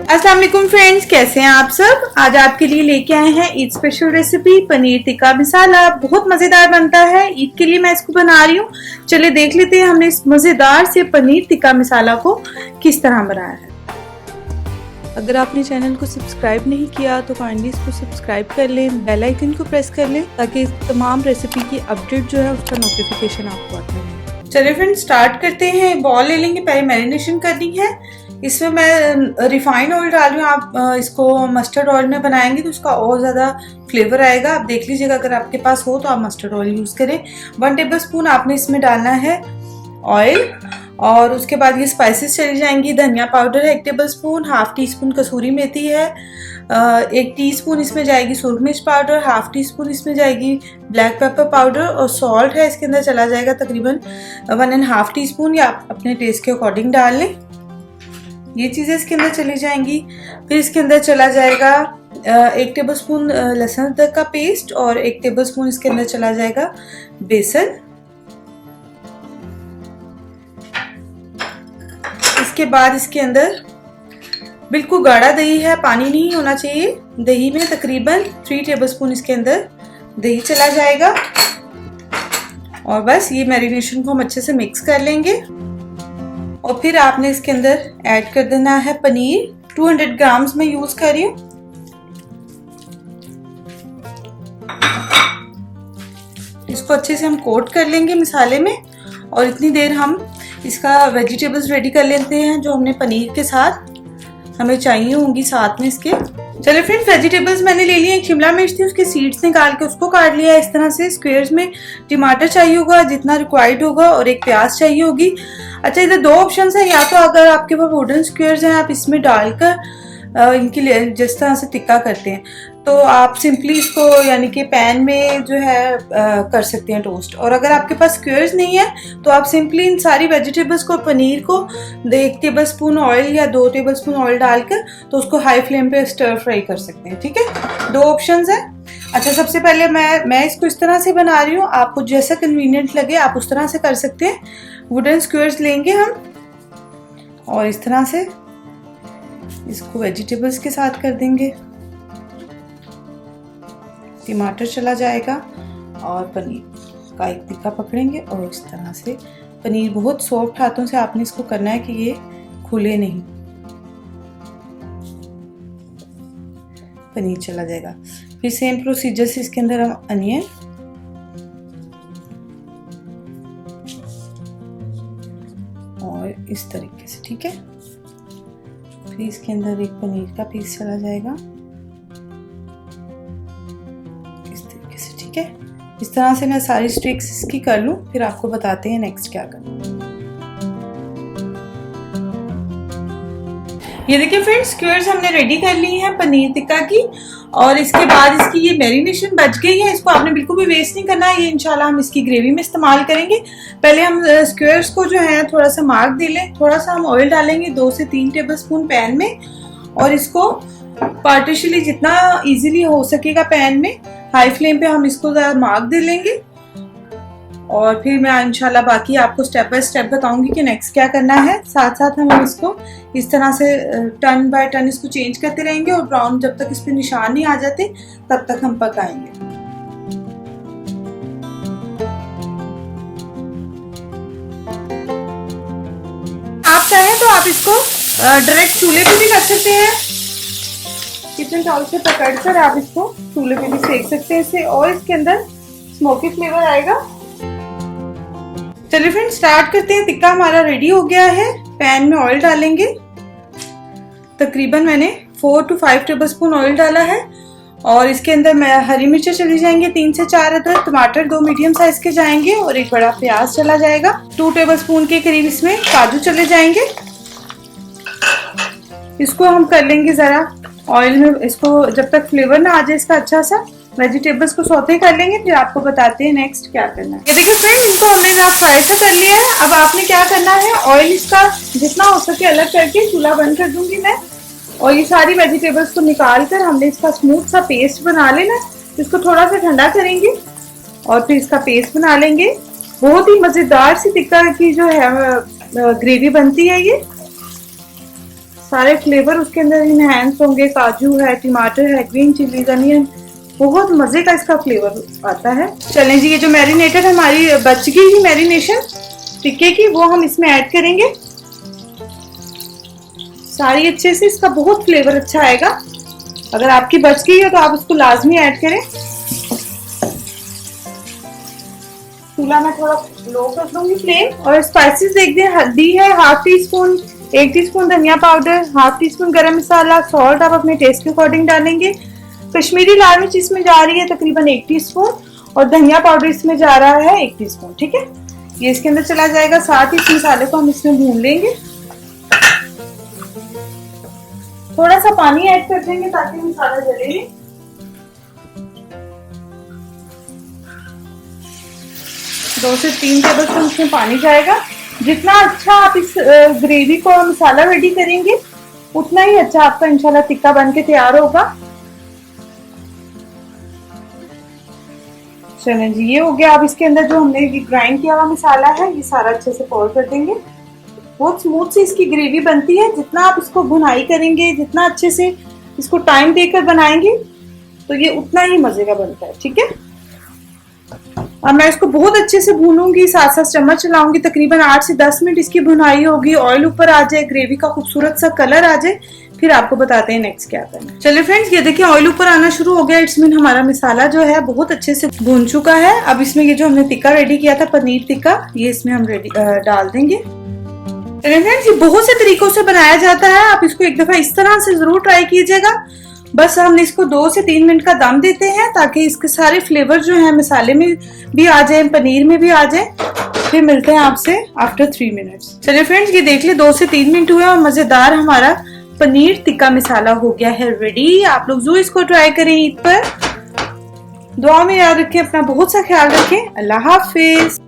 अस्सलाम वालेकुम फ्रेंड्स, कैसे हैं आप सब। आज आपके लिए लेके आए हैं ईद स्पेशल रेसिपी पनीर टिक्का मसाला। बहुत मजेदार बनता है। ईद के लिए मैं इसको बना रही हूँ। चलिए देख लेते हैं हमने इस मजेदार से पनीर टिक्का मसाला को किस तरह बनाया है। अगर आपने चैनल को सब्सक्राइब नहीं किया तो काइंडली इसको सब्सक्राइब कर लें, बेल आइकन को प्रेस कर लें ताकि तमाम रेसिपी की अपडेट जो है उसका नोटिफिकेशन आपको आता है। चलिए फ्रेंड्स स्टार्ट करते हैं। बॉल ले लेंगे, पहले मैरिनेशन करनी है। इसमें मैं रिफाइंड ऑयल डाल रही हूँ। आप इसको मस्टर्ड ऑयल में बनाएंगे तो उसका और ज़्यादा फ्लेवर आएगा। आप देख लीजिएगा, अगर आपके पास हो तो आप मस्टर्ड ऑयल यूज़ करें। 1 टेबल स्पून आपने इसमें डालना है ऑयल। और उसके बाद ये स्पाइसेस चली जाएंगी। धनिया पाउडर है 1 tablespoon, half teaspoon कसूरी मेथी है, 1 टीस्पून इसमें जाएगी सुरख मिर्च पाउडर, हाफ टी स्पून इसमें जाएगी ब्लैक पेपर पाउडर और सॉल्ट है इसके अंदर चला जाएगा तकरीबन 1.5 टीस्पून, या आप अपने टेस्ट के अकॉर्डिंग डाल लें। ये चीज़ें इसके अंदर चली जाएंगी। फिर इसके अंदर चला जाएगा 1 टेबल स्पून लहसुन अदरक का पेस्ट और 1 टेबल स्पून इसके अंदर चला जाएगा बेसन। इसके बाद इसके अंदर बिल्कुल गाढ़ा दही है, पानी नहीं होना चाहिए। दही में तकरीबन 3 टेबल स्पून इसके अंदर दही चला जाएगा। और बस ये मैरिनेशन को हम अच्छे से मिक्स कर लेंगे। और फिर आपने इसके अंदर ऐड कर देना है पनीर। 200 ग्राम्स में यूज कर रही हूँ। इसको अच्छे से हम कोट कर लेंगे मसाले में। और इतनी देर हम इसका वेजिटेबल्स रेडी कर लेते हैं जो हमने पनीर के साथ हमें चाहिए होंगी साथ में इसके। चलिए फ्रेंड्स, वेजिटेबल्स मैंने ले लिए। एक शिमला मिर्च थी, उसके सीड्स निकाल के उसको काट लिया इस तरह से स्क्वायर्स में। टमाटर चाहिए होगा जितना रिक्वायर्ड होगा और एक प्याज चाहिए होगी। अच्छा, इधर 2 ऑप्शन है। या तो अगर आपके पास वुडन स्क्वायर्स हैं आप इसमें डालकर इनकी जिस तरह से टिक्का करते हैं तो आप सिंपली इसको यानी कि पैन में जो है कर सकते हैं टोस्ट। और अगर आपके पास स्क्वायर्स नहीं है तो आप सिंपली इन सारी वेजिटेबल्स को, पनीर को 1 टेबल स्पून ऑयल या 2 टेबल स्पून ऑयल डालकर तो उसको हाई फ्लेम पे स्टर फ्राई कर सकते हैं। ठीक है, 2 ऑप्शंस है। अच्छा, सबसे पहले मैं इसको इस तरह से बना रही हूँ। आपको जैसा कन्वीनियंट लगे आप उस तरह से कर सकते हैं। वुडन स्क्वायर्स लेंगे हम और इस तरह से इसको वेजिटेबल्स के साथ कर देंगे। टमाटर चला जाएगा और पनीर का एक टिक्का पकड़ेंगे और इस तरह से। पनीर बहुत सॉफ्ट हाथों से आपने इसको करना है कि ये खुले नहीं। पनीर चला जाएगा। फिर सेम प्रोसीजर से इसके अंदर हम अनियन और इस तरीके से। ठीक है, फिर इसके अंदर एक पनीर का पीस चला जाएगा इस तरीके से। ठीक है, इस तरह से मैं सारी स्ट्रिक्स इसकी कर लूं, फिर आपको बताते हैं नेक्स्ट क्या करना। ये देखिए फ्रेंड्स, स्क्वायर्स हमने रेडी कर ली हैं पनीर टिक्का की। और इसके बाद इसकी ये मैरिनेशन बच गई है। इसको आपने बिल्कुल भी वेस्ट नहीं करना है। ये इंशाल्लाह हम इसकी ग्रेवी में इस्तेमाल करेंगे। पहले हम स्क्वायर्स को जो है थोड़ा सा मार्क दे लें। थोड़ा सा हम ऑयल डालेंगे 2 से 3 टेबल स्पून पैन में। और इसको पार्टिशली जितना इजीली हो सकेगा पैन में हाई फ्लेम पे हम इसको मार्क दे लेंगे। और फिर मैं इंशाल्लाह बाकी आपको स्टेप बाय स्टेप बताऊंगी कि नेक्स्ट क्या करना है। साथ साथ हम इसको इस तरह से टर्न बाय टर्न इसको चेंज करते रहेंगे और ब्राउन जब तक इस पे निशान नहीं आ जाते तब तक हम पकाएंगे। आप चाहें तो आप इसको डायरेक्ट चूल्हे पे भी कर सकते हैं। किचन टॉवल से पकड़कर आप इसको चूल्हे पे भी सेक सकते हैं इससे, और इसके अंदर स्मोकी फ्लेवर आएगा। चलिए फ्रेंड्स स्टार्ट करते हैं। टिक्का हमारा रेडी हो गया है। पैन में ऑयल डालेंगे। तकरीबन मैंने 4 to 5 टेबल स्पून ऑयल डाला है। और इसके अंदर हरी मिर्चें चली जाएंगे 3 से 4 अदर, टमाटर 2 मीडियम साइज के जाएंगे और एक बड़ा प्याज चला जाएगा। 2 टेबल स्पून के करीब इसमें काजू चले जाएंगे। इसको हम कर लेंगे जरा ऑयल में। इसको जब तक फ्लेवर ना आ जाए इसका अच्छा सा, वेजिटेबल्स को सौते कर लेंगे, फिर आपको बताते हैं नेक्स्ट क्या करना है। ये देखिए फ्रेंड, इनको हमने ना फ्राई सा कर लिया है। अब आपने क्या करना है, ऑयल इसका जितना हो सके अलग करके चूल्हा बंद कर दूंगी मैं। और ये सारी वेजिटेबल्स को निकाल कर हमने इसका स्मूथ सा पेस्ट बना लेना। इसको थोड़ा सा ठंडा करेंगे और फिर इसका पेस्ट बना लेंगे। बहुत ही मजेदार सी टिक्का की जो है ग्रेवी बनती है ये। सारे फ्लेवर उसके अंदर इनहैंस होंगे, काजू है, टमाटर है, ग्रीन चिलीज, अनियन, बहुत मजे का इसका फ्लेवर आता है। चलें जी, ये जो मैरिनेटेड हमारी बच गई थी मैरिनेशन टिक्के की, वो हम इसमें ऐड करेंगे सारी अच्छे से। इसका बहुत फ्लेवर अच्छा आएगा। अगर आपकी बच गई हो तो आप उसको लाजमी ऐड करें। चूल्हा में थोड़ा लो कर दूंगी फ्लेम। और स्पाइसेस देखते हैं, हल्दी है हाफ टी स्पून, 1 टीस्पून धनिया पाउडर, हाफ टी स्पून गरम मसाला, सॉल्ट आप अपने टेस्ट के अकॉर्डिंग डालेंगे। कश्मीरी लाल मिर्च इसमें जा रही है तकरीबन 1 टीस्पून, और धनिया पाउडर इसमें जा रहा है 1 टीस्पून। ठीक है, ये इसके अंदर चला जाएगा। साथ ही इस मसाले को हम इसमें भून लेंगे। थोड़ा सा पानी ऐड कर देंगे ताकि मसाला जले नहीं। दो से 3 टेबलस्पून इसमें पानी जाएगा। जितना अच्छा आप इस ग्रेवी को मसाला रेडी करेंगे उतना ही अच्छा आपका इंशाल्लाह टिक्का बन के तैयार होगा। चलें जी, ये हो गया। अब इसके अंदर जो हमने ग्राइंड किया हुआ मसाला है ये सारा अच्छे से पोर कर देंगे। बहुत स्मूथ सी इसकी ग्रेवी बनती है। जितना आप इसको भुनाई करेंगे, जितना अच्छे से इसको टाइम देकर बनाएंगे तो ये उतना ही मजे का बनता है। ठीक है, अब मैं इसको बहुत अच्छे से भूनूंगी, साथ साथ चम्मच चलाऊंगी। तकरीबन 8 से 10 मिनट इसकी भुनाई होगी। ऑयल ऊपर आ जाए, ग्रेवी का खूबसूरत सा कलर आ जाए, फिर आपको बताते हैं नेक्स्ट क्या करना है। चलिए फ्रेंड्स, ये देखिए ऑयल ऊपर आना शुरू हो गया। इट्स मीन हमारा मसाला जो है बहुत अच्छे से भून चुका है। अब इसमें ये जो हमने टिक्का रेडी किया था, पनीर टिक्का, ये इसमें हम डाल देंगे। चलिए फ्रेंड्स, ये बहुत से तरीकों से बनाया जाता है। आप इसको एक दफा इस तरह से जरूर ट्राई कीजिएगा। बस हम इसको 2 से 3 मिनट का दम देते हैं ताकि इसके सारे फ्लेवर जो है मसाले में भी आ जाए, पनीर में भी आ जाए। फिर मिलते हैं आपसे आफ्टर 3 मिनट्स। चलिए फ्रेंड्स, ये देख ले 2 से 3 मिनट हुए और मजेदार हमारा पनीर टिक्का मसाला हो गया है रेडी। आप लोग जरूर इसको ट्राई करें ईद पर। दुआ में याद रखें, अपना बहुत सा ख्याल रखें। अल्लाह हाफिज।